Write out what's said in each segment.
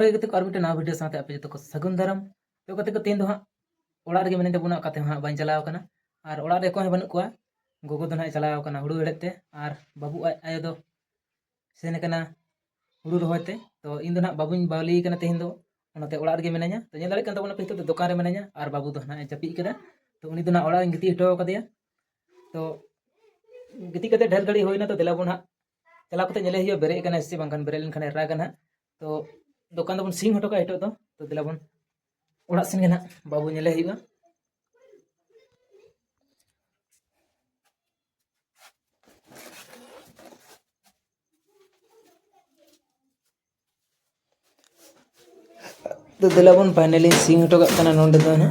जोहार गे को मिट्टे नवा वीडियो साथ आपे जो को सगुन दाराम तो कते को तीन दो हाँ ओड़ा रे मिने तबुना कते हाँ बाइन चलाव कना और ओड़ा रे को बनू कुआ गोगो दो ना चलाव कना हुड़ू एड़ते और बाबू आयो दो सेन कना हुड़ू रोहते तो इन दो ना बाबून बावली कना तेहिन दो ओनाते ओड़ा रे मिनाया तो नेल दाड़े कन तबुना पे तो दुकान रे मिनाया और बाबू दो ना जपी कदा तो उनी दो ना ओड़ा गिती हटो कदिया तो गिती कते ढेर घड़ी होइना तो दिला बुन हाँ चला कते नेले हियो बेरे कना से बांगन बेरे लन खने राग ना तो दुकान दबन सिंग हटो का हटो तो दिला बन ओड़ा सेन ना बाबू नेले हियो तो दिला बन फाइनली सिंग हटो का कना नोंडे दो ना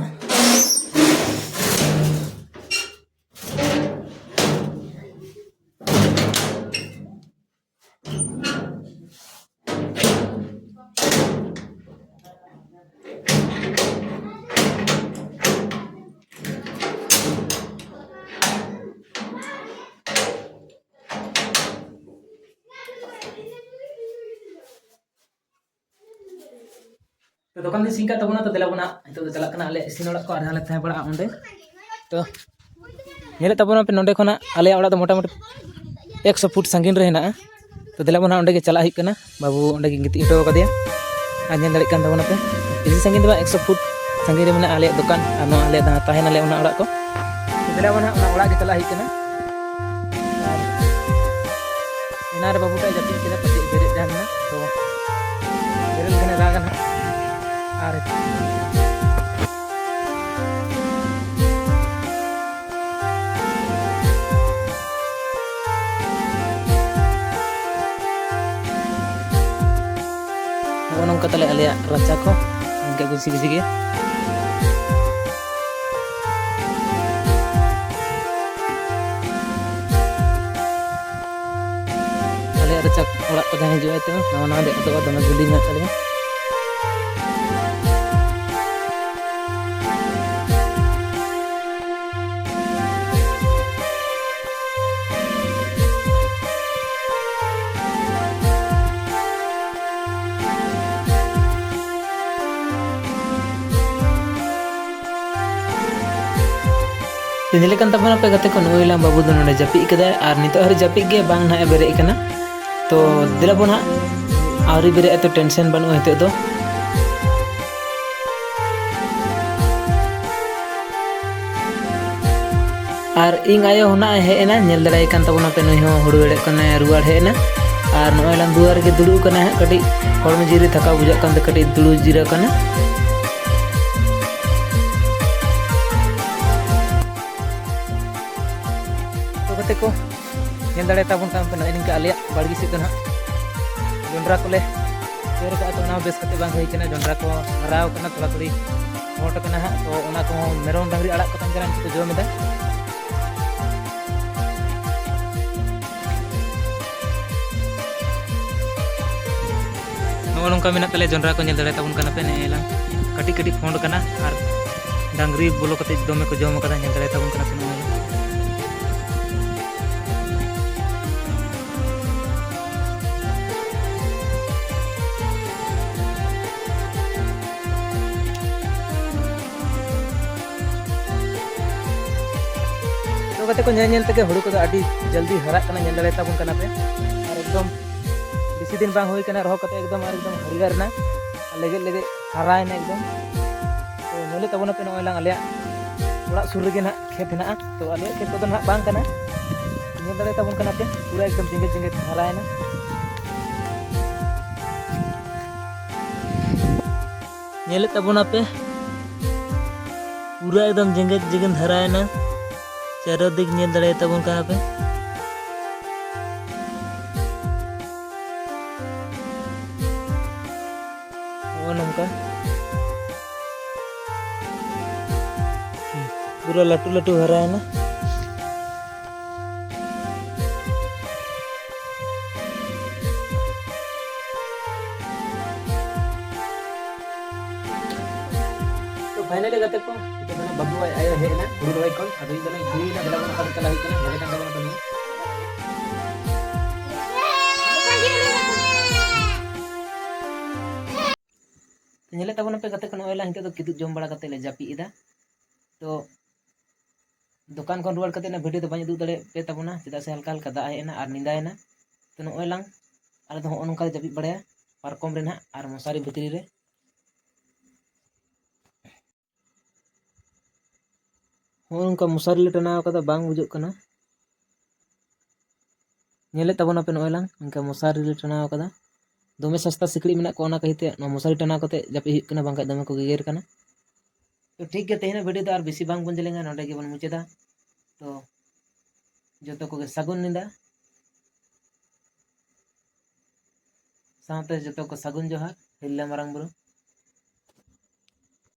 तो दुकान दिन सिंका तबना तो दिला बना तो चला कना आले इसिन ओड़ा को आधाले थाय पड़ा ओंडे तो नेले तबना पे नोंडे खना आले ओड़ा तो मोटा मोटी 100 फुट संगीन रे हेना तो दिला बना ओंडे के चला हिक कना बाबू ओंडे के गिती हटो कदिया आ नेल दाड़े कान तबना पे इसी संगीन दो 100 फुट संगीन रे मेना आले दुकान आनो आले दा ताहेन आले ओना ओड़ा को तो दिला बना ओना ओड़ा के चला हिक कना इनार बाबू ता जति केदा पति बेरे जाना तो बेरे कने रागना आरे नौका तले आले राचा को इनका गुसी गुसी के आले राचा ओड़ा को जहां हिजुआ तो नवा नवा दे तो दमे गुली में चले तो नेलेकन तबना पे गते को नुइला बाबू दो नडे जपी कदा और नितो हरि जपी गे बांग ना बेरे कना तो दिला बोना आवरी बेरे तो टेंशन बनु हेते दो और इंग आयो होना हेना नेल दराय कान तबना पे नुइ हो हुड़ु एड़े कना रुवाड़ हेना और नोइलान दुआर के दुड़ु कना कटी हड़म जिरी थका बुझा कान ते कटी दुड़ु जिरा कना को नेल दाड़े ताबन काम पे नई निका आलिया बाड़गी से ना जोंड्रा कोले तेर का तो ना बेस कते बांग होई कना जोंड्रा को हराव कना थोड़ा थोड़ी मोट कना हा तो ओना को मेरम डांगरी अड़ा को तंजरा तो जोम दा नो नोंका मेना तले जोंड्रा को नेल दाड़े ताबन कना पे नेला कटी कटी फोंड कना और डांगरी बोलो कते दोमे को जोम कना नेल दाड़े ताबन कना पे तो कते को नेल तके हुड़ू को आडी जल्दी हरा कना नेल दाड़े ताबन कना पे और एकदम बेसी दिन बांग होई कना रहो कते एकदम और एकदम हरियर ना लेगे लेगे हराय ना एकदम तो नेले ताबन पे नोइलांग आले ओड़ा सुर रे ना खेत ना तो आले खेत को ना बांग कना नेल दाड़े ताबन कना पे पूरा एकदम जिंगे जिंगे हराय ना नेले ताबन पे पूरा एकदम जिंगे जिंगे हराय ना चारों दिक नेल दाड़े ताबन कना पे ओ नंका पूरा लटू लटू हरा है ना तो फाइनली गते को बाबू आयो है ना हुड़ू रोय कोन अभी तो नहीं हुई ना बला बला चला हिकना भले का बला बनी nyele tabona pe gate ko noy la hinto do kiduk jom bala kate le japi ida to दुकान खन रुआड़ कते ना वीडियो तो बाñ उदुग दाड़े पे ताबोना चेदा से हल्का हल्का दाग हेना और निंदायना तो नोय लांग आले दो हो नोंका जापिद बड़ाया पारकम रे ना और मशारी भितरी रे हो नोंका मशारी ले टनाव कदा बांग बुजुग कना nyele tabona पे नोय लांग इनका मशारी ले टनाव कदा दोमे सस्ता सिकड़ी मेना को ओना कहिते ना मशारी टनाव कते जापि हिक कना बांगा दमे को गेगर कना तो ठीक गे तेहना वीडियो तो और बेसी बांग बन जलेंगा नोडे गे बन मुचेदा तो जोतो को सागुन निंदा साथे जोतो को सागुन जोहार हिल्ला मारांग बुरु